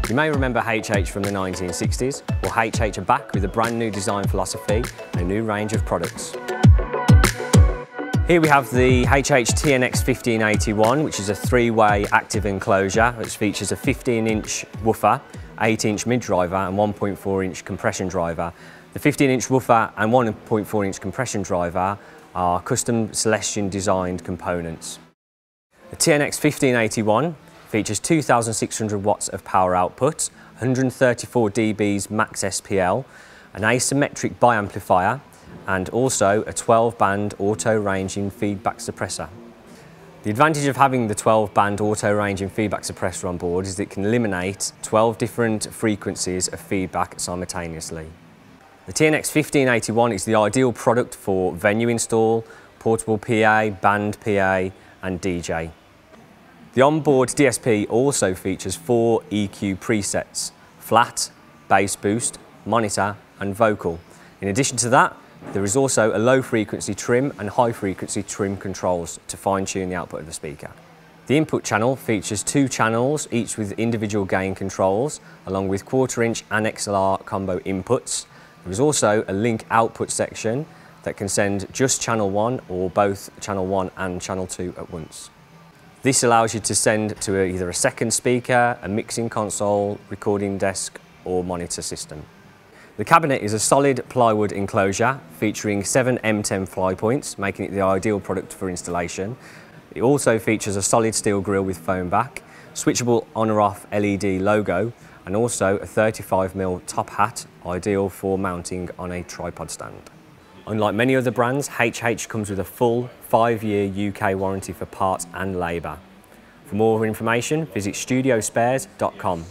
You may remember HH from the 1960s. Well, HH are back with a brand new design philosophy and a new range of products. Here we have the HH TNX 1581, which is a three-way active enclosure, which features a 15-inch woofer, 8-inch mid-driver and 1.4-inch compression driver. The 15-inch woofer and 1.4-inch compression driver are custom Celestion designed components. The TNX 1581 features 2,600 watts of power output, 134 dBs max SPL, an asymmetric biamplifier, and also a 12-band auto-ranging feedback suppressor. The advantage of having the 12-band auto-ranging feedback suppressor on board is that it can eliminate 12 different frequencies of feedback simultaneously. The TNX 1581 is the ideal product for venue install, portable PA, band PA and DJ. The onboard DSP also features 4 EQ presets: flat, bass boost, monitor and vocal. In addition to that, there is also a low frequency trim and high frequency trim controls to fine-tune the output of the speaker. The input channel features 2 channels, each with individual gain controls, along with 1/4-inch and XLR combo inputs. There is also a link output section that can send just channel 1 or both channel 1 and channel 2 at once. This allows you to send to either a second speaker, a mixing console, recording desk or monitor system. The cabinet is a solid plywood enclosure featuring 7 M10 fly points, making it the ideal product for installation. It also features a solid steel grille with foam back, switchable on or off LED logo, and also a 35mm top hat, ideal for mounting on a tripod stand. Unlike many other brands, HH comes with a full 5-year UK warranty for parts and labour. For more information, visit Studiospares.com.